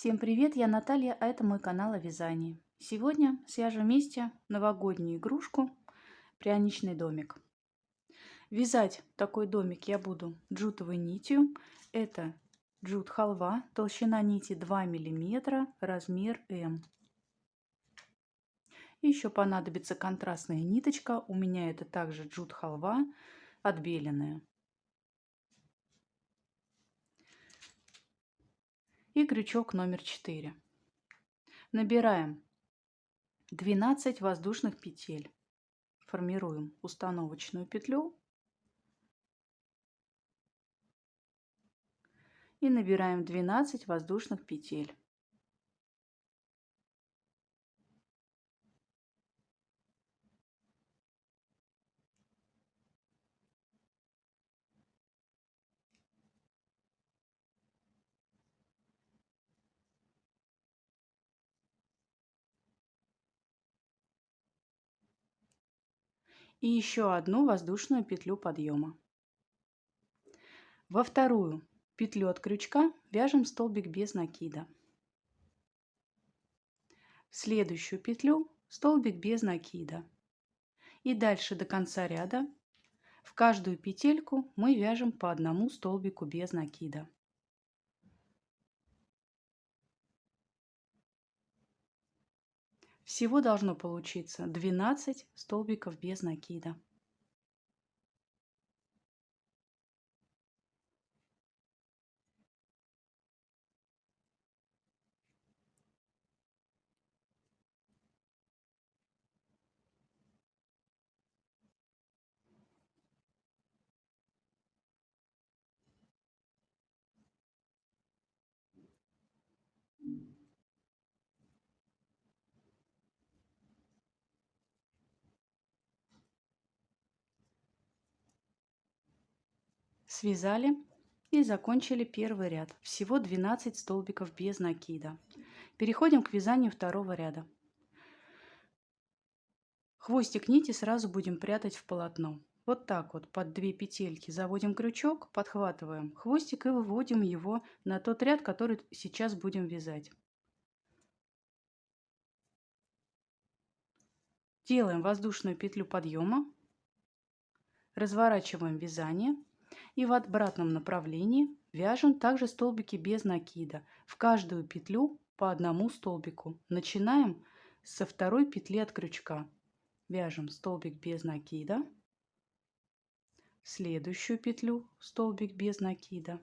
Всем привет, я Наталья, а это мой канал о вязании. Сегодня свяжем вместе новогоднюю игрушку пряничный домик. Вязать такой домик я буду джутовой нитью. Это джут халва, толщина нити 2 мм, размер М. И еще понадобится контрастная ниточка, у меня это также джут халва отбеленная. И крючок номер 4. Набираем 12 воздушных петель. Формируем установочную петлю и набираем 12 воздушных петель. И еще одну воздушную петлю подъема. Во вторую петлю от крючка вяжем столбик без накида. В следующую петлю столбик без накида. И дальше до конца ряда в каждую петельку мы вяжем по одному столбику без накида. Всего должно получиться 12 столбиков без накида. Связали и закончили первый ряд. Всего 12 столбиков без накида. Переходим к вязанию второго ряда. Хвостик нити сразу будем прятать в полотно. Вот так вот под 2 петельки заводим крючок, подхватываем хвостик и выводим его на тот ряд, который сейчас будем вязать. Делаем воздушную петлю подъема, разворачиваем вязание и в обратном направлении вяжем также столбики без накида. В каждую петлю по одному столбику. Начинаем со второй петли от крючка. Вяжем столбик без накида, в следующую петлю столбик без накида.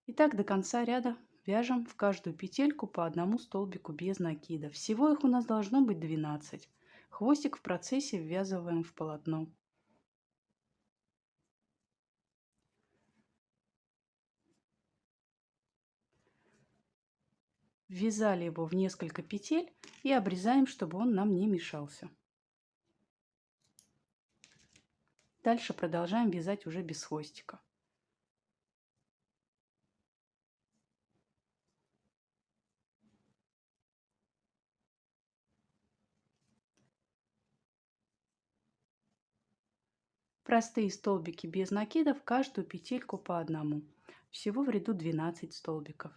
И так до конца ряда вяжем в каждую петельку по одному столбику без накида. Всего их у нас должно быть 12. Хвостик в процессе ввязываем в полотно. Ввязали его в несколько петель и обрезаем, чтобы он нам не мешался. Дальше продолжаем вязать уже без хвостика. Простые столбики без накидов, каждую петельку по одному. Всего в ряду 12 столбиков.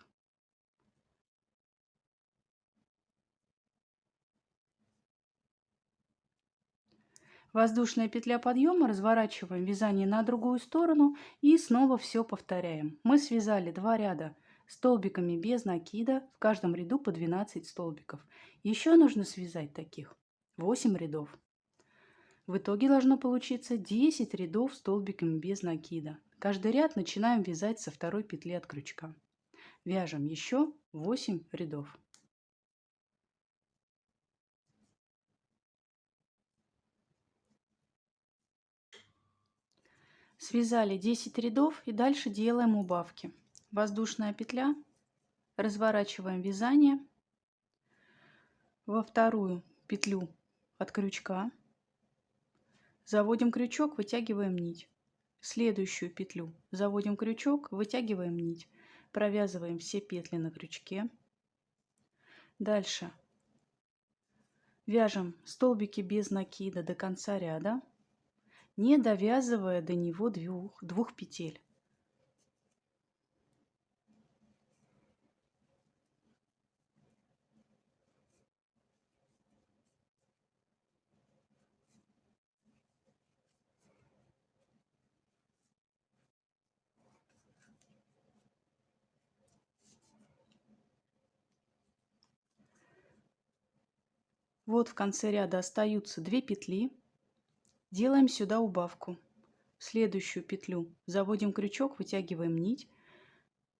Воздушная петля подъема, разворачиваем вязание на другую сторону и снова все повторяем. Мы связали 2 ряда столбиками без накида, в каждом ряду по 12 столбиков. Еще нужно связать таких 8 рядов. В итоге должно получиться 10 рядов столбиками без накида. Каждый ряд начинаем вязать со второй петли от крючка. Вяжем еще 8 рядов. Связали 10 рядов и дальше делаем убавки. Воздушная петля, разворачиваем вязание во вторую петлю от крючка, заводим крючок, вытягиваем нить. В следующую петлю заводим крючок, вытягиваем нить, провязываем все петли на крючке. Дальше вяжем столбики без накида до конца ряда, не довязывая до него двух петель. Вот в конце ряда остаются 2 петли. Делаем сюда убавку. В следующую петлю заводим крючок, вытягиваем нить.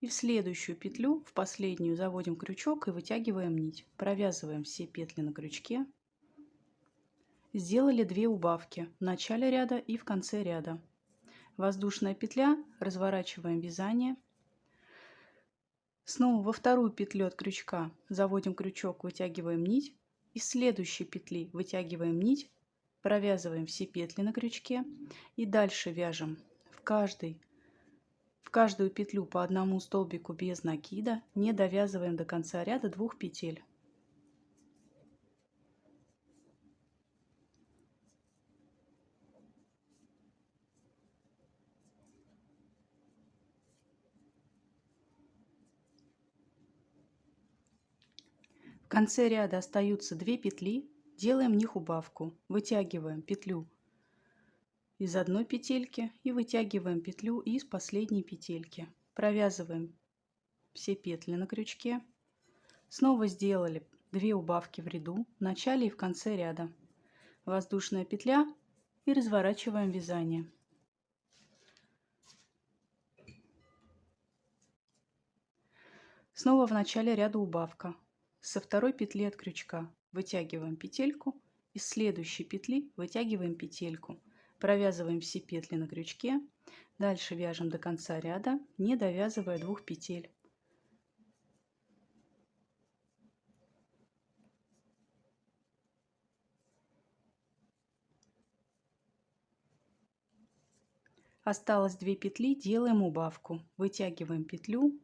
И в следующую петлю, в последнюю, заводим крючок и вытягиваем нить. Провязываем все петли на крючке. Сделали 2 убавки в начале ряда и в конце ряда. Воздушная петля, разворачиваем вязание. Снова во вторую петлю от крючка заводим крючок, вытягиваем нить. Из следующей петли вытягиваем нить, провязываем все петли на крючке и дальше вяжем в каждую петлю по одному столбику без накида, не довязываем до конца ряда 2 петель. В конце ряда остаются 2 петли, делаем в них убавку, вытягиваем петлю из одной петельки и вытягиваем петлю из последней петельки. Провязываем все петли на крючке. Снова сделали 2 убавки в ряду, в начале и в конце ряда. Воздушная петля и разворачиваем вязание. Снова в начале ряда убавка. Со второй петли от крючка вытягиваем петельку, из следующей петли вытягиваем петельку, провязываем все петли на крючке, дальше вяжем до конца ряда, не довязывая 2 петель. Осталось 2 петли, делаем убавку, вытягиваем петлю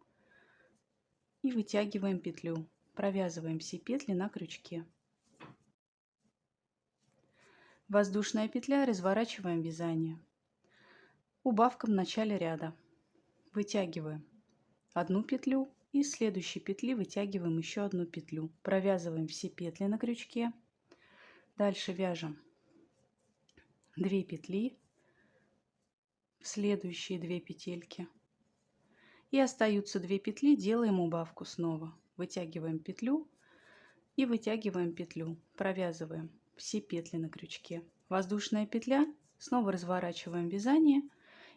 и вытягиваем петлю, провязываем все петли на крючке. Воздушная петля, разворачиваем вязание. Убавка в начале ряда. Вытягиваем одну петлю и из следующей петли вытягиваем еще одну петлю. Провязываем все петли на крючке. Дальше вяжем 2 петли в следующие 2 петельки. И остаются 2 петли, делаем убавку снова. Вытягиваем петлю и вытягиваем петлю. Провязываем все петли на крючке. Воздушная петля, снова разворачиваем вязание.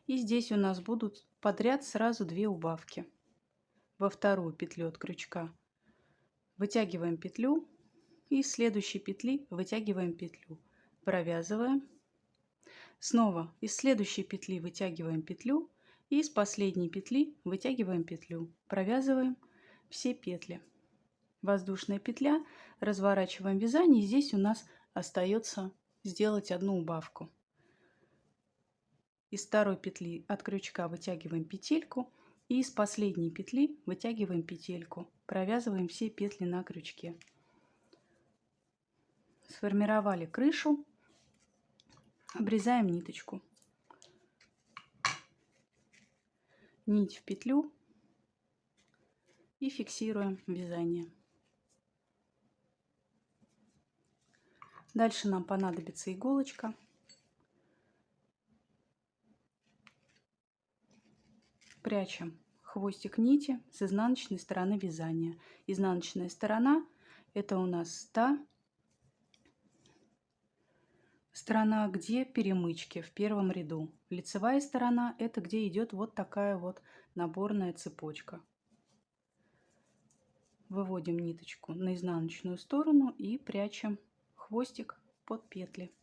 И здесь у нас будут подряд сразу 2 убавки. Во вторую петлю от крючка вытягиваем петлю и из следующей петли вытягиваем петлю. Провязываем. Снова из следующей петли вытягиваем петлю и из последней петли вытягиваем петлю. Провязываем все петли. Воздушная петля, разворачиваем вязание. И здесь у нас остается сделать одну убавку. Из второй петли от крючка вытягиваем петельку и из последней петли вытягиваем петельку. Провязываем все петли на крючке. Сформировали крышу. Обрезаем ниточку. Нить в петлю и фиксируем вязание. Дальше нам понадобится иголочка. Прячем хвостик нити с изнаночной стороны вязания. Изнаночная сторона — это у нас та сторона, где перемычки в первом ряду. Лицевая сторона — это где идет вот такая вот наборная цепочка. Выводим ниточку на изнаночную сторону и прячем хвостик под петли.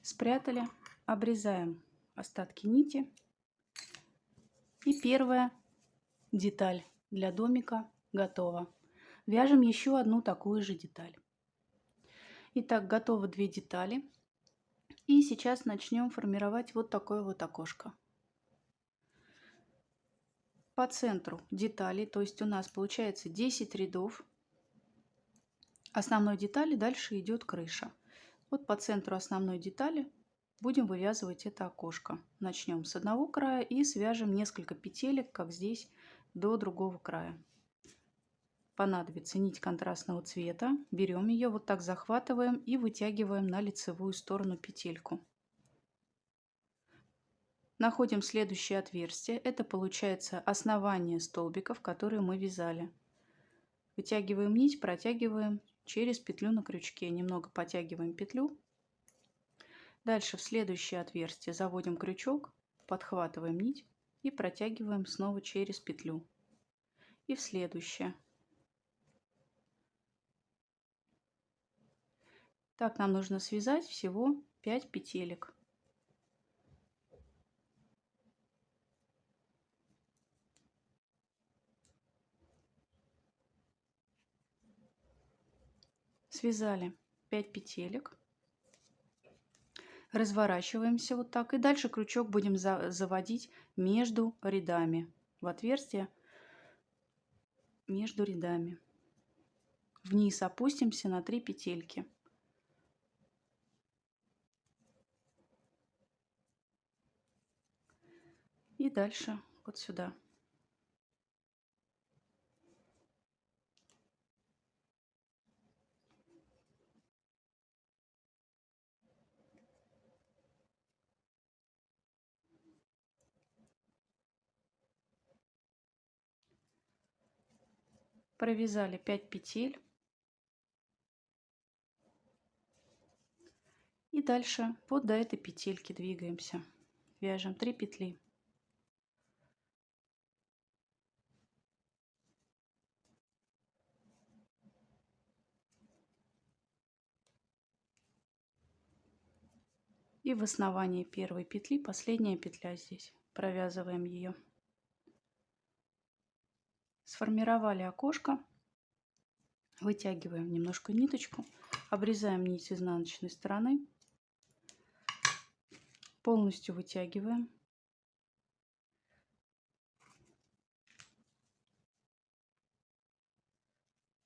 Спрятали, обрезаем остатки нити. И первая деталь для домика готова. Вяжем еще одну такую же деталь. Итак, готовы 2 детали. И сейчас начнем формировать вот такое вот окошко. По центру детали, то есть у нас получается 10 рядов основной детали, дальше идет крыша. Вот по центру основной детали будем вывязывать это окошко. Начнем с одного края и свяжем несколько петелек, как здесь, до другого края. понадобится нить контрастного цвета. Берем ее, вот так захватываем и вытягиваем на лицевую сторону петельку. Находим следующее отверстие. Это получается основание столбиков, которые мы вязали. Вытягиваем нить, протягиваем через петлю на крючке. Немного подтягиваем петлю. Дальше в следующее отверстие заводим крючок, подхватываем нить и протягиваем снова через петлю. И в следующее. Так нам нужно связать всего 5 петелек. Связали 5 петелек. Разворачиваемся вот так. И дальше крючок будем заводить между рядами. В отверстие между рядами. Вниз опустимся на 3 петельки. И дальше вот сюда. Провязали 5 петель. И дальше вот до этой петельки двигаемся. Вяжем 3 петли. И в основании первой петли последняя петля здесь. Провязываем ее. Сформировали окошко. Вытягиваем немножко ниточку. Обрезаем нить с изнаночной стороны. Полностью вытягиваем.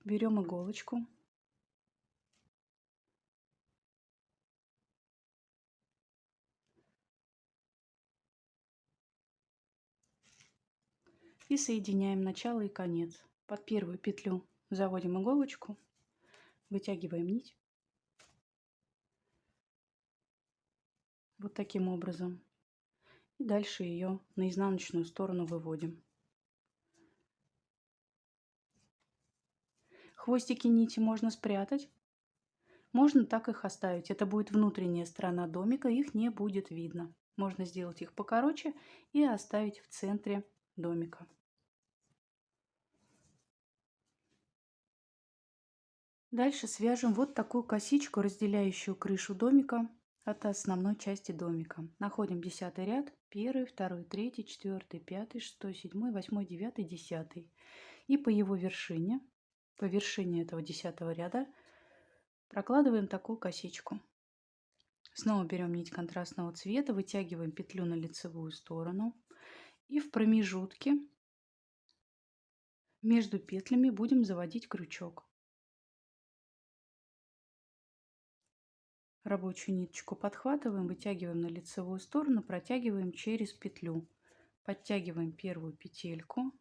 Берем иголочку. И соединяем начало и конец. Под первую петлю заводим иголочку. Вытягиваем нить. Вот таким образом. И дальше ее на изнаночную сторону выводим. Хвостики нити можно спрятать. Можно так их оставить. Это будет внутренняя сторона домика, их не будет видно. Можно сделать их покороче и оставить в центре домика. Дальше свяжем вот такую косичку, разделяющую крышу домика от основной части домика. Находим 10 ряд, 1, 2, 3, 4, 5, 6, 7, 8, 9, 10. И по его вершине, по вершине этого 10 ряда прокладываем такую косичку. Снова берем нить контрастного цвета, вытягиваем петлю на лицевую сторону. И в промежутке между петлями будем заводить крючок. Рабочую ниточку подхватываем, вытягиваем на лицевую сторону, протягиваем через петлю. Подтягиваем первую петельку.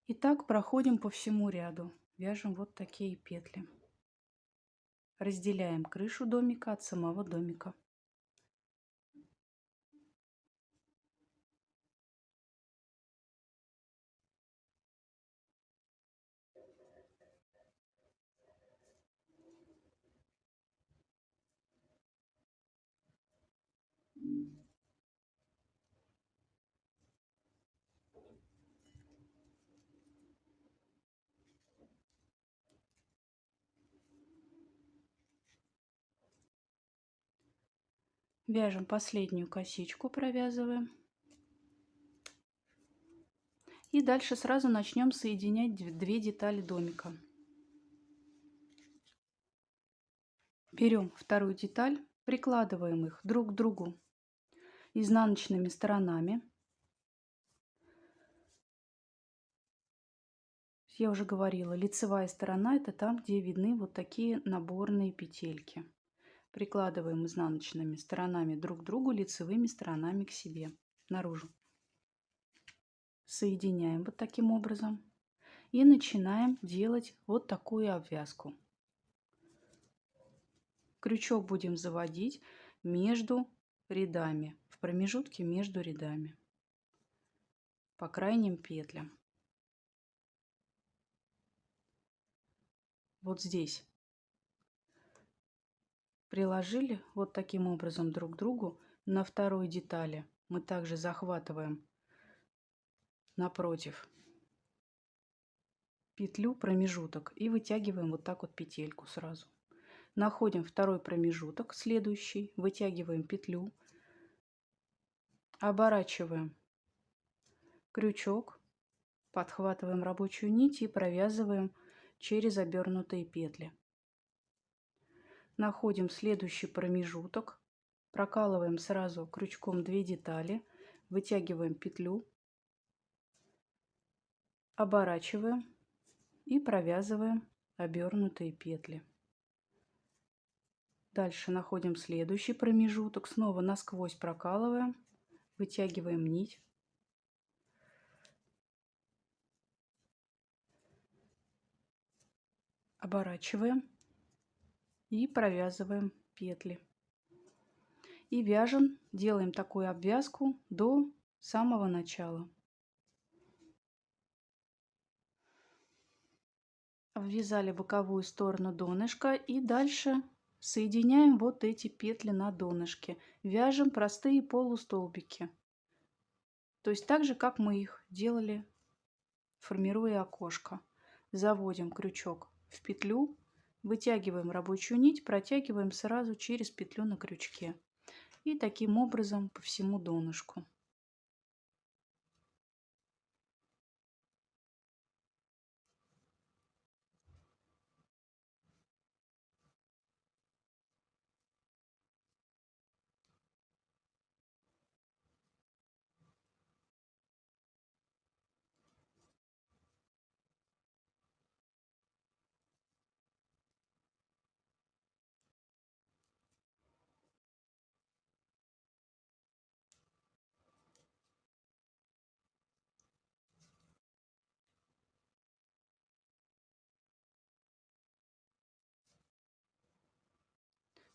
И так проходим по всему ряду. Вяжем вот такие петли. Разделяем крышу домика от самого домика. Вяжем последнюю косичку, провязываем. И дальше сразу начнем соединять две детали домика. Берем вторую деталь, прикладываем их друг к другу изнаночными сторонами. Я уже говорила, лицевая сторона — это там, где видны вот такие наборные петельки. Прикладываем изнаночными сторонами друг к другу, лицевыми сторонами к себе, наружу. соединяем вот таким образом и начинаем делать вот такую обвязку. Крючок будем заводить между рядами, в промежутке между рядами, по крайним петлям. Вот здесь приложили вот таким образом друг к другу. На второй детали мы также захватываем напротив петлю промежуток и вытягиваем вот так вот петельку сразу. Находим второй промежуток, следующий, вытягиваем петлю, оборачиваем крючок, подхватываем рабочую нить и провязываем через обернутые петли. Находим следующий промежуток, прокалываем сразу крючком 2 детали, вытягиваем петлю, оборачиваем и провязываем обернутые петли. Дальше находим следующий промежуток, снова насквозь прокалываем, вытягиваем нить, оборачиваем и провязываем петли. И вяжем, делаем такую обвязку до самого начала. Обвязали боковую сторону донышка и дальше соединяем вот эти петли на донышке. Вяжем простые полустолбики. То есть так же, как мы их делали, формируя окошко. Заводим крючок в петлю, вытягиваем рабочую нить, протягиваем сразу через петлю на крючке. И таким образом по всему донышку.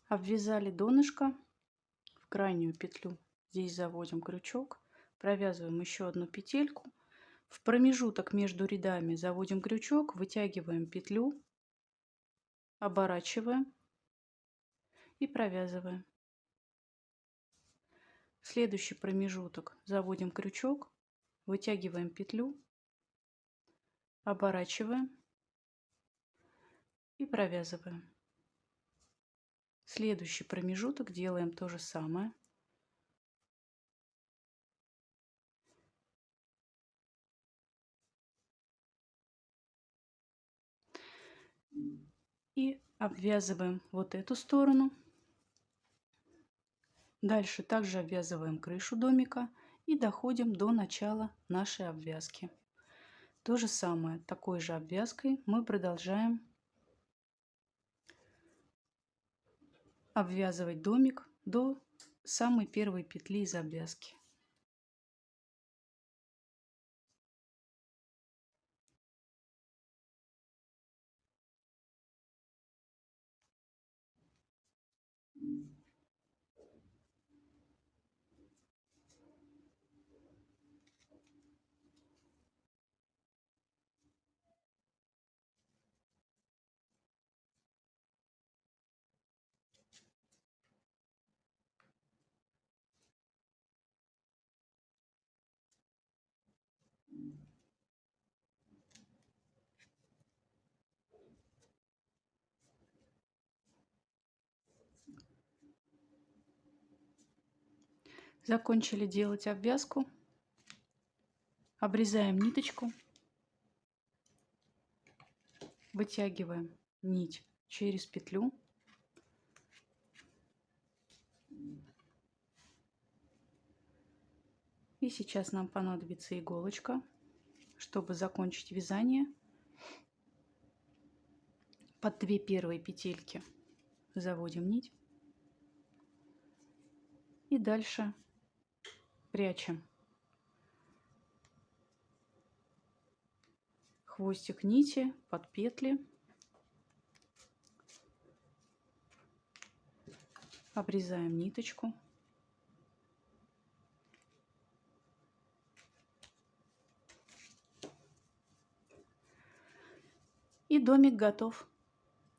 Обвязали донышко, в крайнюю петлю здесь заводим крючок, провязываем еще одну петельку, в промежуток между рядами заводим крючок, вытягиваем петлю, оборачиваем и провязываем. В следующий промежуток заводим крючок, вытягиваем петлю, оборачиваем и провязываем. Следующий промежуток делаем то же самое. И обвязываем вот эту сторону. Дальше также обвязываем крышу домика и доходим до начала нашей обвязки. То же самое, такой же обвязкой мы продолжаем обвязывать домик до самой первой петли из обвязки. Закончили делать обвязку. Обрезаем ниточку. Вытягиваем нить через петлю. И сейчас нам понадобится иголочка, чтобы закончить вязание. Под 2 первые петельки заводим нить. И дальше прячем хвостик нити под петли. Обрезаем ниточку. И домик готов.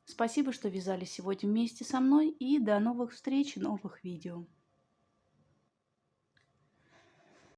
Спасибо, что вязали сегодня вместе со мной, и до новых встреч и новых видео.